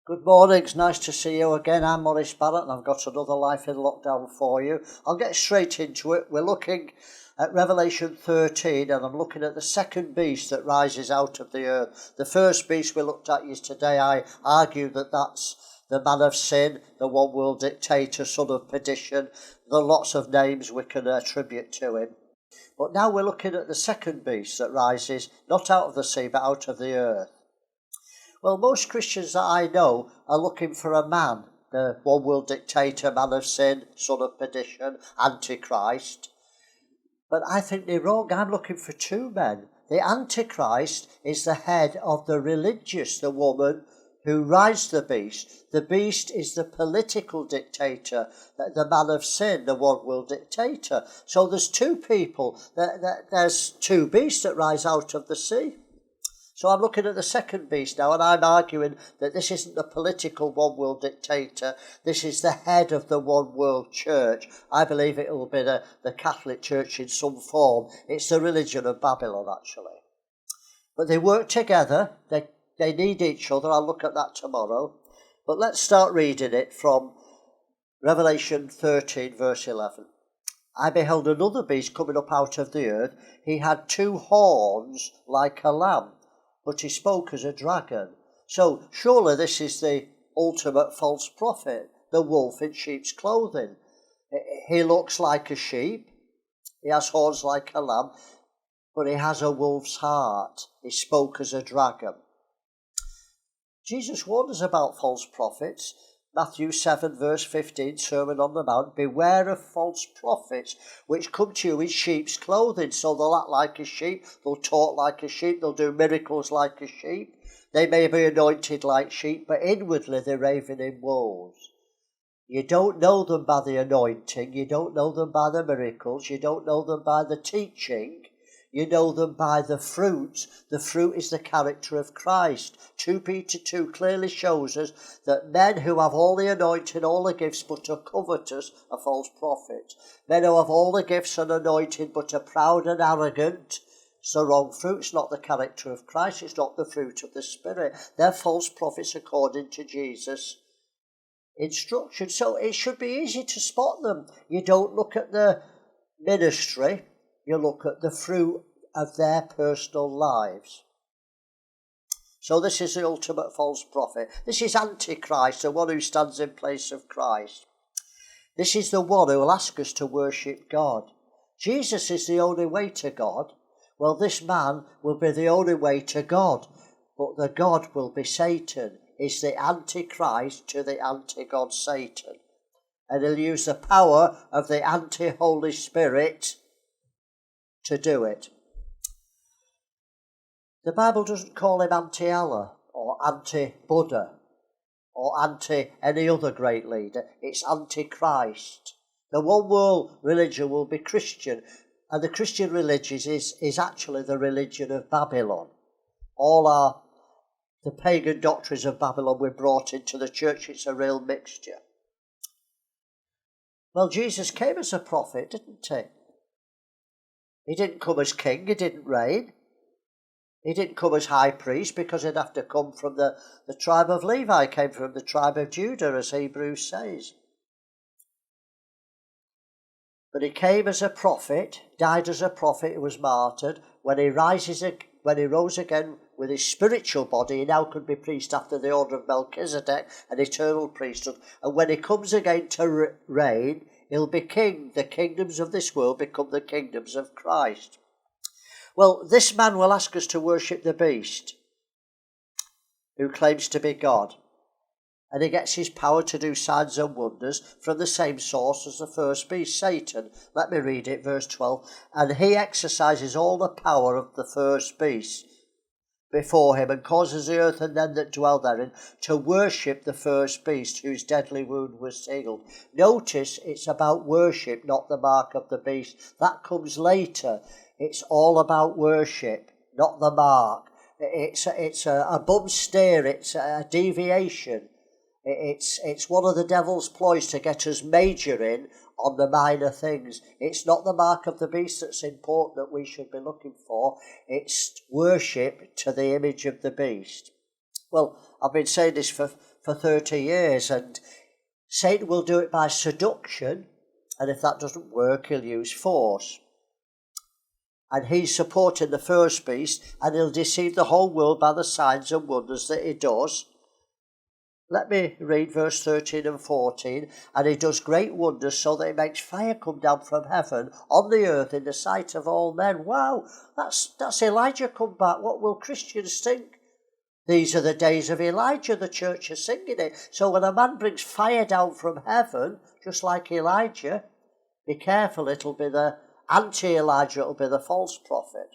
Good morning, it's nice to see you again. I'm Maurice Barratt and I've got another Life in Lockdown for you. I'll get straight into it. We're looking at Revelation 13 and I'm looking at the second beast that rises out of the earth. The first beast we looked at yesterday, I argue that that's the man of sin, the one world dictator, son of perdition. There are lots of names we can attribute to him. But now we're looking at the second beast that rises not out of the sea but out of the earth. Well, most Christians that I know are looking for a man, the one world dictator, man of sin, son of perdition, Antichrist. But I think they're wrong. I'm looking for two men. The Antichrist is the head of the religious, the woman who rides the beast. The beast is the political dictator, the man of sin, the one world dictator. So there's two people. There's two beasts that rise out of the sea. So I'm looking at the second beast now, and I'm arguing that this isn't the political one world dictator. This is the head of the one world church. I believe it will be the Catholic Church in some form. It's the religion of Babylon, actually. But they work together. They need each other. I'll look at that tomorrow. But let's start reading it from Revelation 13, verse 11. I beheld another beast coming up out of the earth. He had two horns like a lamb, but he spoke as a dragon. So surely this is the ultimate false prophet, the wolf in sheep's clothing. He looks like a sheep, he has horns like a lamb, but he has a wolf's heart. He spoke as a dragon. Jesus warned us about false prophets. Matthew 7 verse 15, Sermon on the Mount, beware of false prophets which come to you in sheep's clothing. So they'll act like a sheep, they'll talk like a sheep, they'll do miracles like a sheep. They may be anointed like sheep, but inwardly they're ravening wolves. You don't know them by the anointing, you don't know them by the miracles, you don't know them by the teaching. You know them by the fruit. The fruit is the character of Christ. 2 Peter 2 clearly shows us that men who have all the anointing, all the gifts, but are covetous are false prophets. Men who have all the gifts and anointing, but are proud and arrogant, it's the wrong fruit. It's not the character of Christ. It's not the fruit of the Spirit. They're false prophets according to Jesus' instruction. So it should be easy to spot them. You don't look at the ministry. You look at the fruit of their personal lives. So this is the ultimate false prophet. This is Antichrist, the one who stands in place of Christ. This is the one who will ask us to worship God. Jesus is the only way to God. Well, this man will be the only way to God, but the God will be Satan. It's the Antichrist to the anti-God Satan. And he'll use the power of the anti-Holy Spirit to do it. The Bible doesn't call him anti-Allah or anti-Buddha or anti-any other great leader. It's anti-Christ. The one world religion will be Christian, and the Christian religion is actually the religion of Babylon. The pagan doctrines of Babylon were brought into the church. It's a real mixture. Well, Jesus came as a prophet, didn't he? He didn't come as king, he didn't reign. He didn't come as high priest because he'd have to come from the tribe of Levi, came from the tribe of Judah, as Hebrews says. But he came as a prophet, died as a prophet, he was martyred. When he rose again with his spiritual body, he now could be priest after the order of Melchizedek, an eternal priesthood. And when he comes again to reign, he'll be king. The kingdoms of this world become the kingdoms of Christ. Well, this man will ask us to worship the beast who claims to be God. And he gets his power to do signs and wonders from the same source as the first beast, Satan. Let me read it, verse 12. And he exercises all the power of the first beast before him and causes the earth and them that dwell therein to worship the first beast whose deadly wound was healed. Notice it's about worship, not the mark of the beast. That comes later. It's all about worship, not the mark. It's a bum steer, it's a deviation. It's one of the devil's ploys to get us majoring on the minor things. It's not the mark of the beast that's important that we should be looking for. It's worship to the image of the beast. Well, I've been saying this for for 30 years, and Satan will do it by seduction, and if that doesn't work, he'll use force. And he's supporting the first beast, and he'll deceive the whole world by the signs and wonders that he does. Let me read verse 13 and 14. And he does great wonders, so that he makes fire come down from heaven on the earth in the sight of all men. Wow, that's Elijah come back. What will Christians think? These are the days of Elijah, the church is singing it. So when a man brings fire down from heaven, just like Elijah, be careful, it'll be the anti-Elijah, it'll be the false prophet.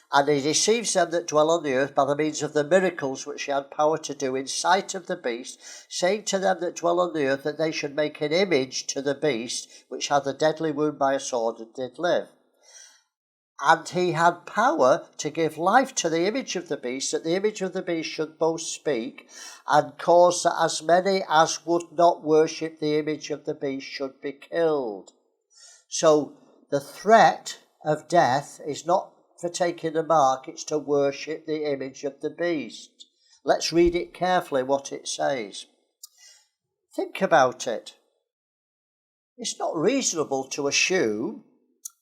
And he deceives them that dwell on the earth by the means of the miracles which he had power to do in sight of the beast, saying to them that dwell on the earth that they should make an image to the beast, which had a deadly wound by a sword and did live. And he had power to give life to the image of the beast, that the image of the beast should both speak, and cause that as many as would not worship the image of the beast should be killed. So the threat of death is not for taking the mark, it's to worship the image of the beast. Let's read it carefully, what it says. Think about it. It's not reasonable to assume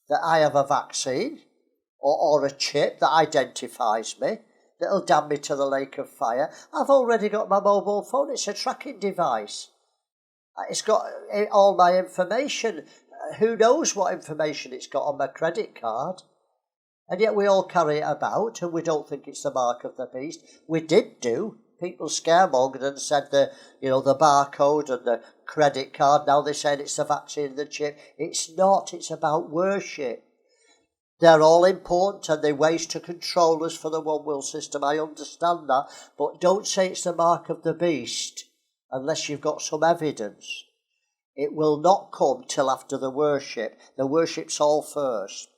that I have a vaccine or a chip that identifies me, that'll damn me to the lake of fire. I've already got my mobile phone. It's a tracking device. It's got all my information. Who knows what information it's got on my credit card? And yet we all carry it about, and we don't think it's the mark of the beast. We did do. People scaremongered and said the barcode and the credit card. Now they said it's the vaccine and the chip. It's not. It's about worship. They're all important, and they're ways to control us for the one world system. I understand that, but don't say it's the mark of the beast unless you've got some evidence. It will not come till after the worship. The worship's all first.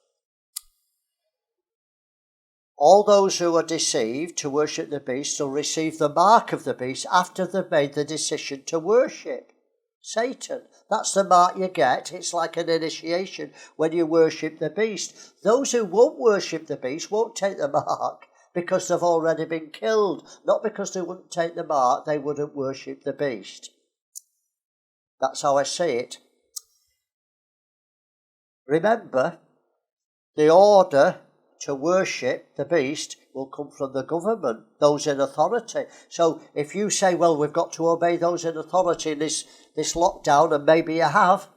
All those who are deceived to worship the beast will receive the mark of the beast after they've made the decision to worship Satan. That's the mark you get. It's like an initiation when you worship the beast. Those who won't worship the beast won't take the mark because they've already been killed. Not because they wouldn't take the mark, they wouldn't worship the beast. That's how I see it. Remember, the order to worship the beast will come from the government, those in authority. So if you say, well, we've got to obey those in authority in this lockdown, and maybe you have,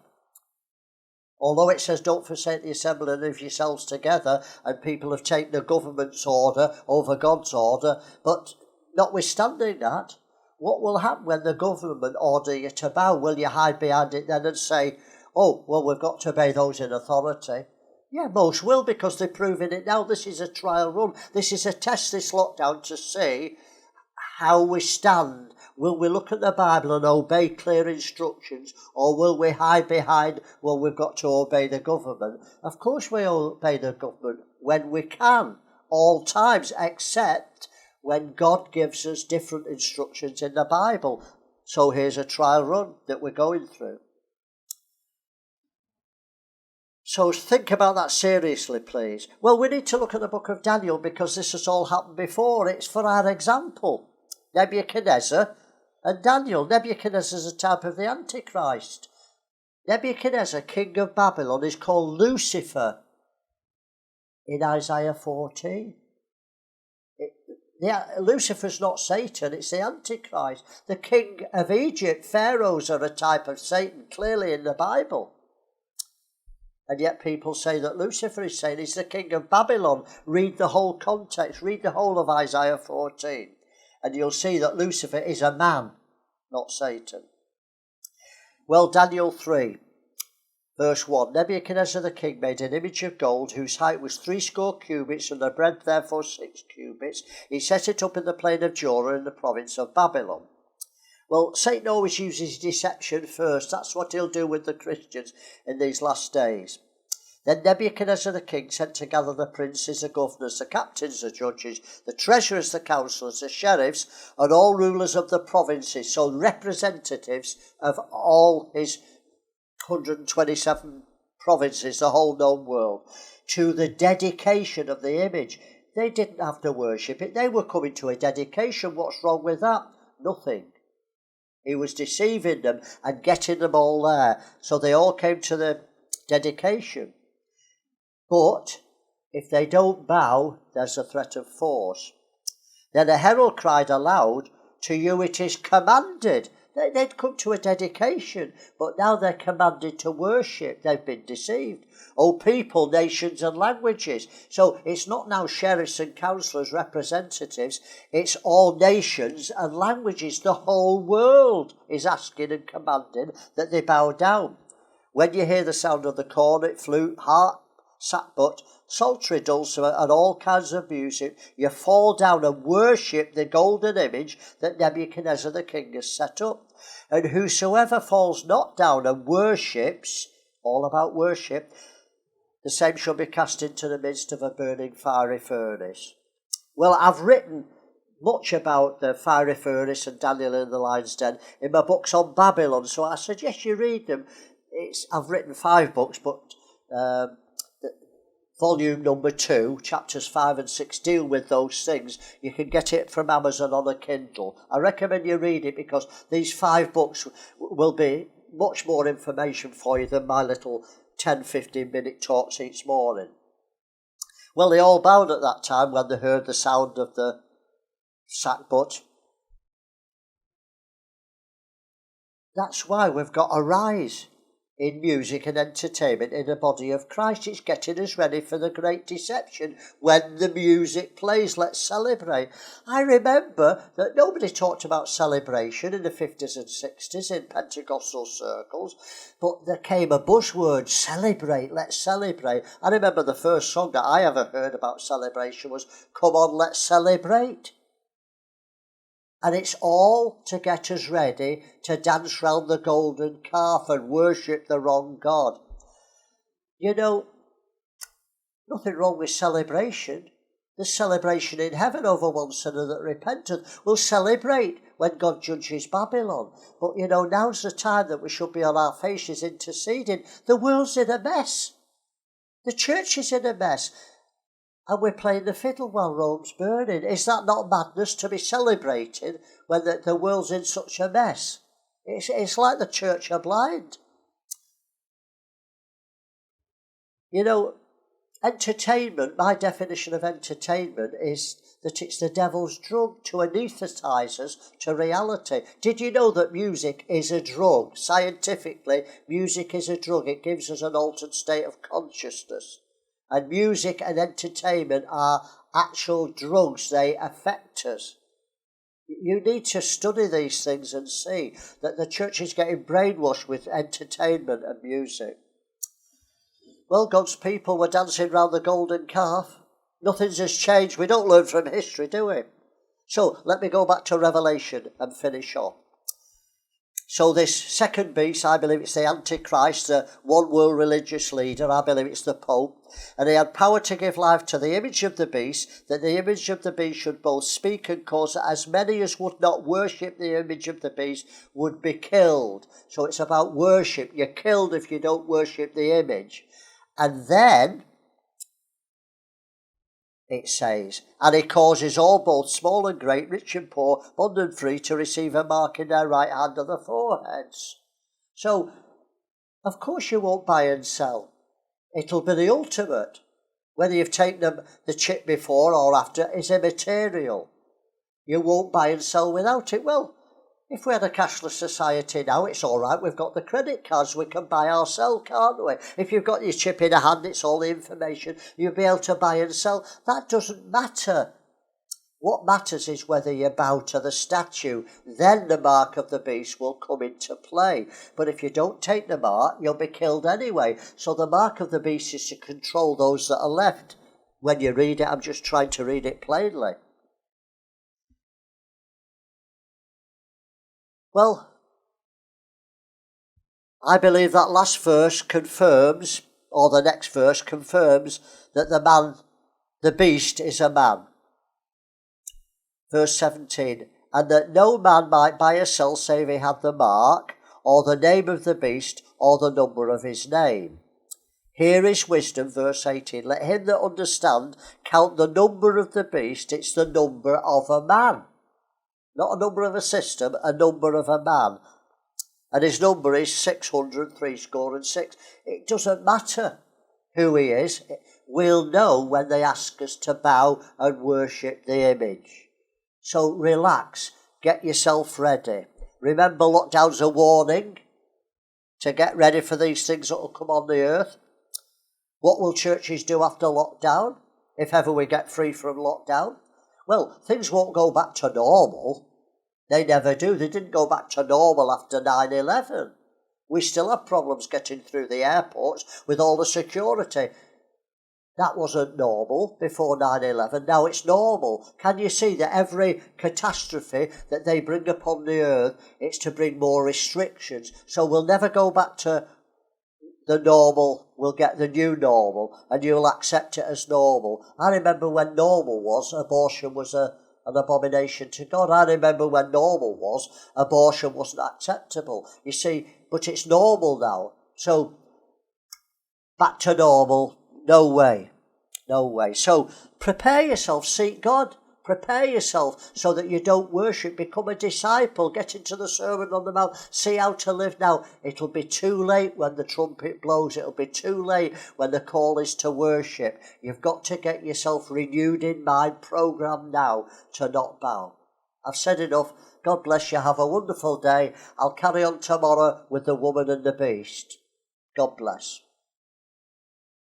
although it says don't forsake the assembling of yourselves together, and people have taken the government's order over God's order, but notwithstanding that, what will happen when the government order you to bow? Will you hide behind it then and say, oh, well, we've got to obey those in authority? Yeah, most will, because they're proving it now. This is a trial run. This is a test, this lockdown, to see how we stand. Will we look at the Bible and obey clear instructions, or will we hide behind, well, we've got to obey the government? Of course we obey the government when we can, all times, except when God gives us different instructions in the Bible. So here's a trial run that we're going through. So think about that seriously, please. Well, we need to look at the book of Daniel because this has all happened before. It's for our example. Nebuchadnezzar and Daniel. Nebuchadnezzar is a type of the Antichrist. Nebuchadnezzar, king of Babylon, is called Lucifer in Isaiah 14. Lucifer's not Satan, it's the Antichrist. The king of Egypt, pharaohs, are a type of Satan, clearly in the Bible. And yet people say that Lucifer is saying he's the king of Babylon. Read the whole context, read the whole of Isaiah 14, and you'll see that Lucifer is a man, not Satan. Well, Daniel 3, verse 1, Nebuchadnezzar the king made an image of gold whose height was 60 cubits and the breadth therefore 6 cubits. He set it up in the plain of Jorah in the province of Babylon. Well, Satan always uses deception first. That's what he'll do with the Christians in these last days. Then Nebuchadnezzar the king sent to gather the princes, the governors, the captains, the judges, the treasurers, the councillors, the sheriffs, and all rulers of the provinces, so representatives of all his 127 provinces, the whole known world, to the dedication of the image. They didn't have to worship it. They were coming to a dedication. What's wrong with that? Nothing. He was deceiving them and getting them all there. So they all came to the dedication. But if they don't bow, there's a threat of force. Then a herald cried aloud, to you it is commanded. They'd come to a dedication, but now they're commanded to worship. They've been deceived. O people, nations and languages. So it's not now sheriffs and councillors, representatives. It's all nations and languages. The whole world is asking and commanding that they bow down. When you hear the sound of the cornet, flute, harp, sackbut, psaltery, dulcimer, and all kinds of music, you fall down and worship the golden image that Nebuchadnezzar the king has set up. And whosoever falls not down and worships, all about worship, the same shall be cast into the midst of a burning fiery furnace. Well, I've written much about the fiery furnace and Daniel in the lion's den in my books on Babylon, so I suggest you read them. I've written 5 books, but volume number 2, chapters 5 and 6 deal with those things. You can get it from Amazon on a Kindle. I recommend you read it because these 5 books will be much more information for you than my little 10-15 minute talks each morning. Well, they all bowed at that time when they heard the sound of the sackbut. That's why we've got a rise in music and entertainment in the body of Christ. It's getting us ready for the great deception. When the music plays, let's celebrate. I remember that nobody talked about celebration in the 50s and 60s in Pentecostal circles, but there came a buzzword, celebrate, let's celebrate. I remember the first song that I ever heard about celebration was Come On, Let's Celebrate. And it's all to get us ready to dance round the golden calf and worship the wrong God. You know, nothing wrong with celebration. There's celebration in heaven over one sinner that repenteth. We'll celebrate when God judges Babylon. But you know, now's the time that we should be on our faces interceding. The world's in a mess. The church is in a mess. And we're playing the fiddle while Rome's burning. Is that not madness to be celebrating when the world's in such a mess? It's like the church are blind. You know, entertainment, my definition of entertainment is that it's the devil's drug to anaesthetise us to reality. Did you know that music is a drug? Scientifically, music is a drug. It gives us an altered state of consciousness. And music and entertainment are actual drugs. They affect us. You need to study these things and see that the church is getting brainwashed with entertainment and music. Well, God's people were dancing round the golden calf. Nothing has changed. We don't learn from history, do we? So let me go back to Revelation and finish off. So this second beast, I believe it's the Antichrist, the one world religious leader, I believe it's the Pope, and he had power to give life to the image of the beast, that the image of the beast should both speak and cause that as many as would not worship the image of the beast would be killed. So it's about worship. You're killed if you don't worship the image. And then it says, and he causes all, both small and great, rich and poor, bond and free, to receive a mark in their right hand of the foreheads. So, of course you won't buy and sell. It'll be the ultimate. Whether you've taken the chip before or after is immaterial. You won't buy and sell without it. Well, if we had a cashless society now, it's all right. We've got the credit cards. We can buy or sell, can't we? If you've got your chip in a hand, it's all the information. You'll be able to buy and sell. That doesn't matter. What matters is whether you bow to the statue. Then the mark of the beast will come into play. But if you don't take the mark, you'll be killed anyway. So the mark of the beast is to control those that are left. When you read it, I'm just trying to read it plainly. Well, I believe that last verse confirms, or the next verse confirms, that the beast is a man. Verse 17, and that no man might buy or sell save he had the mark, or the name of the beast, or the number of his name. Here is wisdom, verse 18. Let him that understand count the number of the beast. It's the number of a man. Not a number of a system, a number of a man. And his number is 666. It doesn't matter who he is. We'll know when they ask us to bow and worship the image. So relax, get yourself ready. Remember, lockdown's a warning to get ready for these things that will come on the earth. What will churches do after lockdown, if ever we get free from lockdown? Well, things won't go back to normal. They never do. They didn't go back to normal after 9/11. We still have problems getting through the airports with all the security. That wasn't normal before 9/11. Now it's normal. Can you see that every catastrophe that they bring upon the earth, it's to bring more restrictions? So we'll never go back to the normal. We'll get the new normal, and you'll accept it as normal. I remember when normal was, abortion was an abomination to God. I remember when normal was, abortion wasn't acceptable. You see, but it's normal now. So back to normal. No way. No way. So prepare yourself, seek God. Prepare yourself so that you don't worship. Become a disciple. Get into the Sermon on the Mount. See how to live now. It'll be too late when the trumpet blows. It'll be too late when the call is to worship. You've got to get yourself renewed in mind, programmed now to not bow. I've said enough. God bless you. Have a wonderful day. I'll carry on tomorrow with the woman and the beast. God bless.